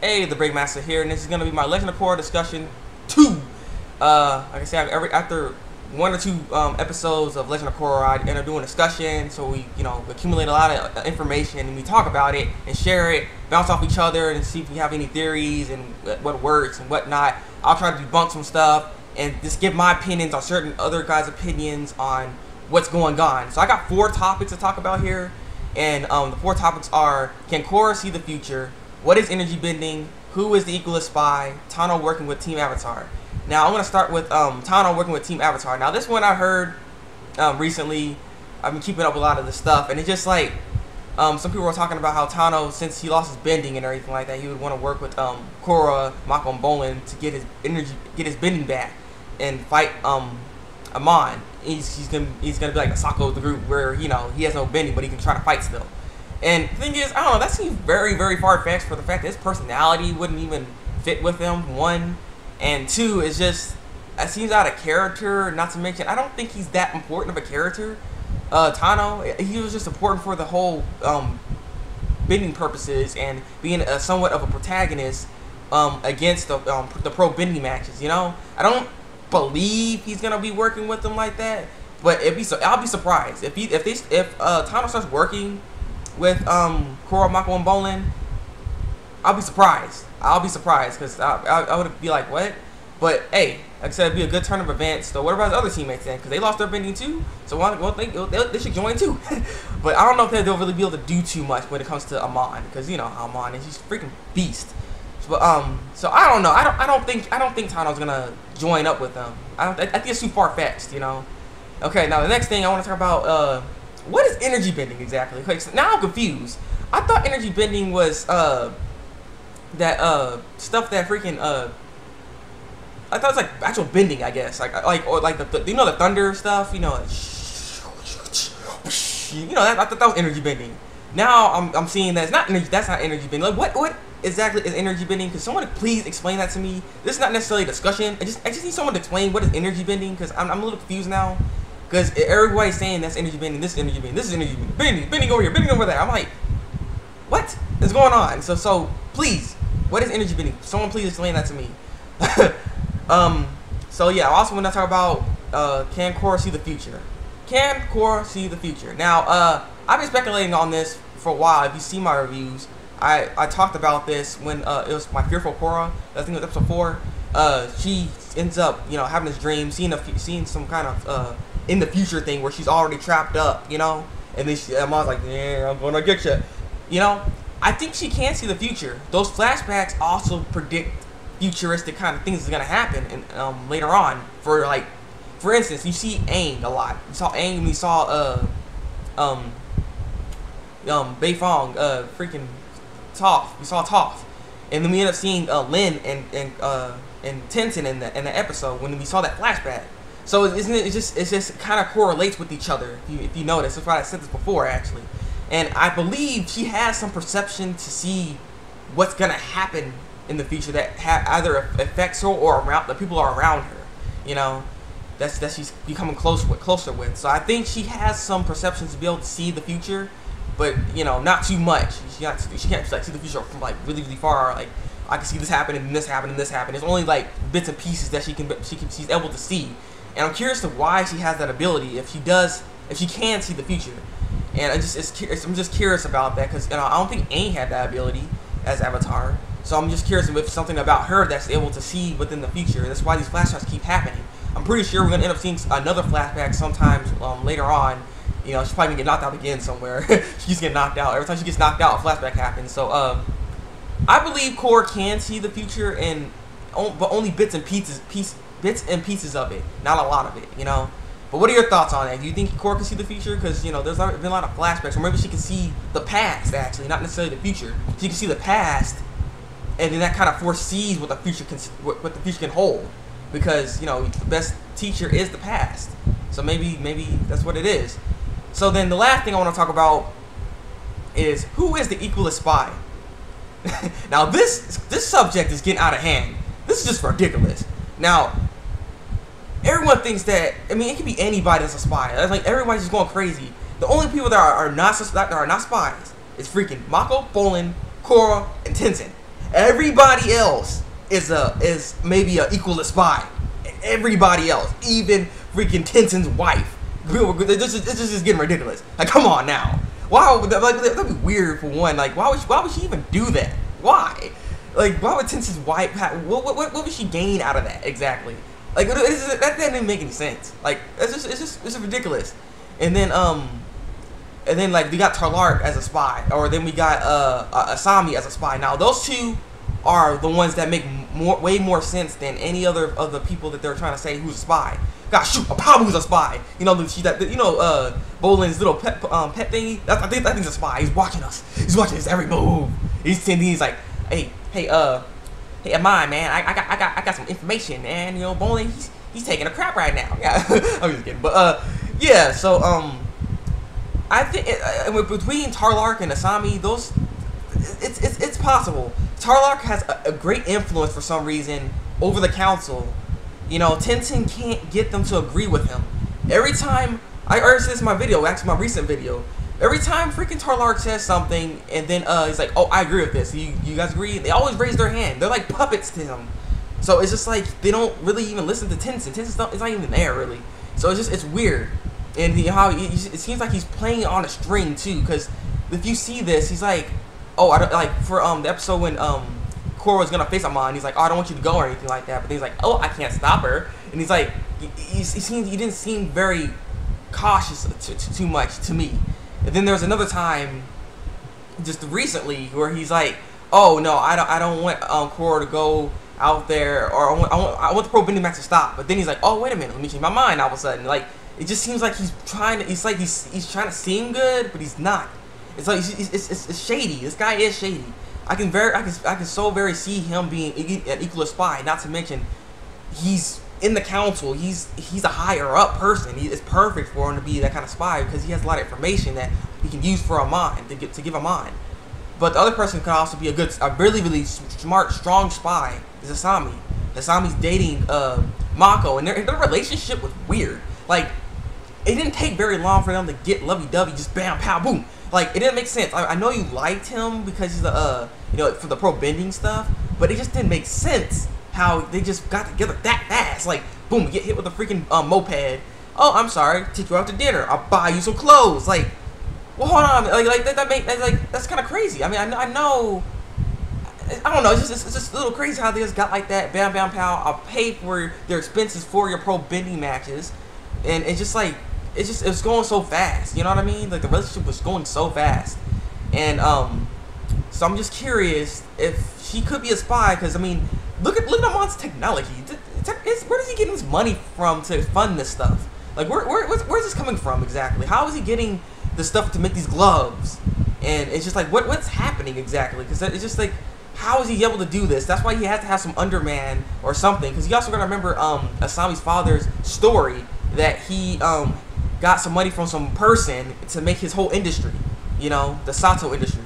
Hey, Thabreakmasta here, and this is gonna be my Legend of Korra discussion 2. Like I said, after one or two episodes of Legend of Korra, I end up doing a discussion, so we, accumulate a lot of information, and we talk about it and share it, bounce off each other, and see if we have any theories and what works and what not. I'll try to debunk some stuff and just give my opinions on certain other guys' opinions on what's going on. So I got 4 topics to talk about here, and the 4 topics are: can Korra see the future? What is energy bending? Who is the Equalist spy? Tanno working with Team Avatar. Now I'm gonna start with Tanno working with Team Avatar. Now this one I heard recently. I've been keeping up with a lot of this stuff, and it's just like some people were talking about how Tanno, since he lost his bending and everything like that, he would want to work with Korra, Mako, and Bolin to get his energy, get his bending back, and fight Amon. He's gonna be like a Sako of the group, where he has no bending, but he can try to fight still. And the thing is, I don't know, that seems very, very far-fetched for the fact that his personality wouldn't even fit with him, 1. And 2, it's just, it seems out of character, not to mention, I don't think he's that important of a character. Tanno, he was just important for the whole bending purposes and being somewhat of a protagonist against the pro bending matches, I don't believe he's going to be working with them like that, but I'll be surprised. If Tanno starts working with Korra, Mako, and Bolin, I'll be surprised. Because I would be like, what? But hey, like I said, it'd be a good turn of events. So what about his other teammates then? Because they lost their bending too, so they should join too. But I don't know if they'll really be able to do too much when it comes to Amon, because Amon is just freaking beast. But so I don't know. I don't think Tanno's gonna join up with them. I think it's too far fetched, Okay, now the next thing I want to talk about, what is energy bending exactly? Okay, so now I'm confused. I thought energy bending was that stuff that freaking I thought it was like actual bending, I guess, like the the thunder stuff, I thought that was energy bending. Now I'm seeing that it's not energy. That's not energy bending. Like what exactly is energy bending? Could someone please explain that to me? This is not necessarily a discussion. I just need someone to explain what is energy bending, because I'm a little confused now. Because everybody's saying that's energy bending, this is energy bending, this is energy bending, bending over here, bending over there. I'm like, what is going on? So please, what is energy bending? Someone please explain that to me. So yeah, I also want to talk about can Korra see the future? Can Korra see the future? Now, I've been speculating on this for a while. If you see my reviews, I talked about this when it was my Fearful Korra. I think it was episode 4. She ends up, having this dream, seeing some kind of in the future thing where she's already trapped up, and then Amon's like, yeah, I'm gonna get you, I think she can see the future. Those flashbacks also predict futuristic kind of things that's gonna happen and later on. For instance, you see Aang a lot. You saw Aang when we saw Beifong, freaking Toph. We saw Toph, and then we end up seeing Lin and Tenzin in the episode when we saw that flashback. So it just kind of correlates with each other, if you notice. That's why I said this before, actually. And I believe she has some perception to see what's gonna happen in the future that either affects her or around the people are around her. That she's becoming closer with. So I think she has some perceptions to be able to see the future, but not too much. She can't like see the future from like really, really far. Like, I can see this happening and this happening and this happening. It's only like bits and pieces that she's able to see. And I'm curious to why she has that ability, if she can see the future. And I'm just curious about that, because I don't think Aang had that ability as Avatar. So I'm just curious if something about her that's able to see within the future. That's why these flashbacks keep happening. I'm pretty sure we're gonna end up seeing another flashback sometimes later on. She's probably gonna get knocked out again somewhere. She's getting knocked out. Every time she gets knocked out, a flashback happens. So I believe Korra can see the future, but only bits and pieces of it, not a lot of it, But what are your thoughts on that? Do you think Korra can see the future? Because there's been a lot of flashbacks, or maybe she can see the past, actually, not necessarily the future. She can see the past, and then that kind of foresees what the future can hold, because the best teacher is the past. So maybe that's what it is. So then the last thing I want to talk about is, who is the Equalist spy? Now this subject is getting out of hand. This is just ridiculous. Now, everyone thinks that, it could be anybody that's a spy. That's like everybody's just going crazy. The only people that are not spies is freaking Mako, Bolin, Korra, and Tenzin. Everybody else is maybe an Equalist spy. Everybody else, even freaking Tensen's wife. This is getting ridiculous. Like, come on now. Wow, like that'd be weird for one. Like, why would she even do that? Why? Like, why would Tensen's wife have? What would she gain out of that exactly? Like, that didn't make any sense. Like, it's just ridiculous. And then like we got Tarlark as a spy, or then we got Asami as a spy. Now those two are the ones that make way more sense than any other of the people that they're trying to say who's a spy. Gosh, shoot, Apabu's a spy. You know, Bolin's little pet thingy. I think he's a spy. He's watching us. He's watching his every move. He's like, hey, Amai, man, I got some information, man. You know, Bolin, he's taking a crap right now. Yeah, I'm just kidding. But yeah. So I think between Tarlark and Asami, it's possible. Tarlark has a great influence for some reason over the council. You know, Tensen can't get them to agree with him. Every time, I already said this in my video, actually my recent video, every time freaking Tarlark says something and then he's like, oh, I agree with this. You guys agree? They always raise their hand. They're like puppets to him. So it's just like they don't really even listen to Tensen. Tensen's not even there really. So it's weird. And how it seems like he's playing on a string too, because if you see this, he's like, oh, I don't like for the episode when Korra was gonna face Amon, he's like, oh, I don't want you to go or anything like that. But then he's like, oh, I can't stop her. And he's like, he didn't seem very cautious too much to me. And then there's another time, just recently, where he's like, oh no, I don't want Korra to go out there, or I want the pro bending match to stop. But then he's like, oh wait a minute, let me change my mind all of a sudden. Like, it just seems like he's trying to. It's like he's trying to seem good, but he's not. It's like it's shady. This guy is shady. I can so very see him being an Equalist spy. Not to mention, he's in the council. He's a higher up person. It's perfect for him to be that kind of spy because he has a lot of information that he can use for Amon to give Amon. But the other person could also be a really smart, strong spy. Is Asami. Asami's dating Mako, and their relationship was weird. Like, it didn't take very long for them to get lovey-dovey, just bam, pow, boom. Like, it didn't make sense. I know you liked him because he's for the pro bending stuff, but it just didn't make sense how they just got together that fast. Like, boom, get hit with a freaking moped. Oh, I'm sorry, take you out to dinner. I'll buy you some clothes. Like, well, hold on, that's kind of crazy. I mean, I know. I don't know. It's just a little crazy how they just got like that. Bam, bam, pow. I'll pay for their expenses for your pro bending matches, and it's just like it's going so fast. You know what I mean? Like, the relationship was going so fast, and so I'm just curious if she could be a spy. Because I mean, look at Amon's technology. Where does he get his money from to fund this stuff? Like, where's this coming from exactly? How is he getting the stuff to make these gloves? And it's just like, what's happening exactly? Because it's just like, how is he able to do this? That's why he has to have some underman or something. Because you also got to remember Asami's father's story, that he got some money from some person to make his whole industry, you know, the Sato industry.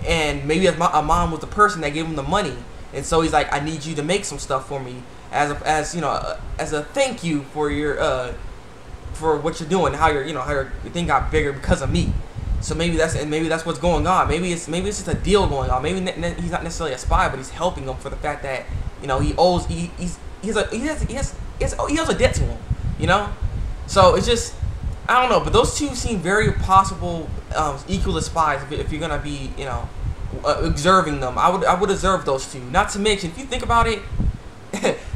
And maybe Amon was the person that gave him the money, and so he's like, I need you to make some stuff for me as a thank you for your for what you're doing, how your thing got bigger because of me. So maybe that's what's going on. Maybe it's just a deal going on. Maybe he's not necessarily a spy, but he's helping them for the fact that, you know, he owes he has a debt to him, you know. So it's just, I don't know, but those two seem very possible Equalist spies if you're gonna be, you know, observing them. I would observe those two. Not to mention, if you think about it,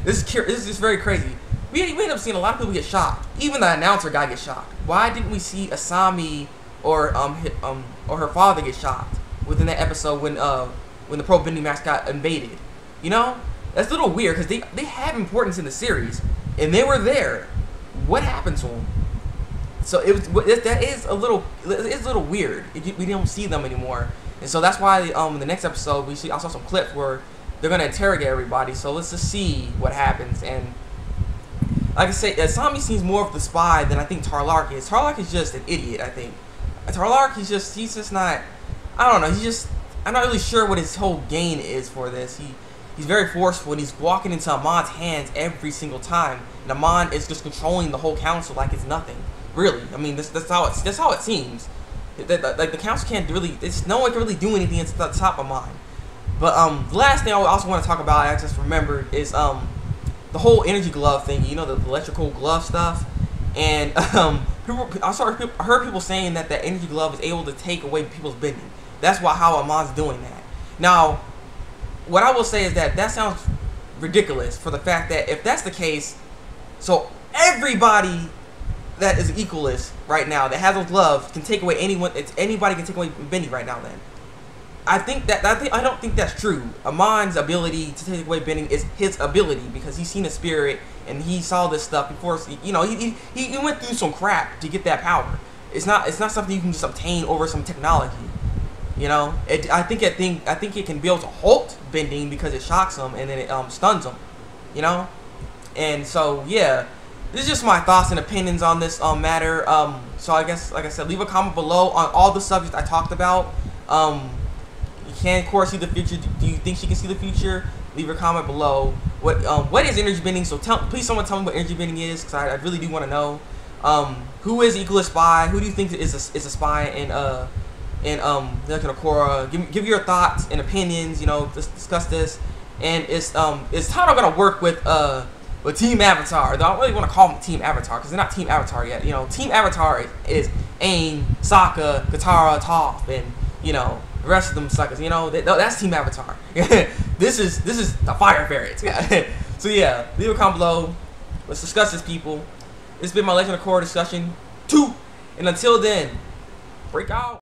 this is very crazy. We end up seeing a lot of people get shot. Even the announcer guy gets shot. Why didn't we see Asami or her father get shot within that episode when the pro bending match got invaded? You know, that's a little weird because they have importance in the series and they were there. What happened to them? So that is a little weird. We don't see them anymore, and so that's why in the next episode I saw some clips where they're gonna interrogate everybody. So let's just see what happens. And like I say, Asami seems more of the spy than I think Tarlark is. Tarlark is just an idiot, I think. Tarlark, he's just not, I don't know, I'm not really sure what his whole gain is for this. He's very forceful, and he's walking into Amon's hands every single time. And Amon is just controlling the whole council like it's nothing. Really, I mean, that's how it seems. Like, the council can't really, no one can really do anything at the top of Amon. But the last thing I also want to talk about, I just remembered, is the whole energy glove thing. You know, the electrical glove stuff. And I heard people saying that the energy glove is able to take away people's bending. That's how Amon's doing that. Now, what I will say is that sounds ridiculous for the fact that if that's the case, so everybody that is Equalist right now that has those gloves can take away anybody can take away bending right now. Then I don't think that's true. Amon's ability to take away bending is his ability because he's seen a spirit and he saw this stuff before. You know, he went through some crap to get that power. It's not something you can just obtain over some technology. You know, I think it can be able to halt bending because it shocks him and then it stuns him. You know, and so yeah, this is just my thoughts and opinions on this matter. So I guess, like I said, leave a comment below on all the subjects I talked about. Can Korra see the future? Do you think she can see the future? Leave a comment below. What is energy bending? So please someone tell me what energy bending is, because I really do want to know. Who is Equalist spy? Who do you think is a spy in Legend of Korra? Give your thoughts and opinions. You know, discuss this. And is Tanno gonna work with Team Avatar? I don't really want to call them Team Avatar because they're not Team Avatar yet. You know, Team Avatar is Aang, Sokka, Katara, Toph, and you know the rest of them suckers. You know, that's Team Avatar. This is the Fire Ferrets. So yeah, leave a comment below. Let's discuss this, people. This has been my Legend of Korra discussion 2, and until then, break out.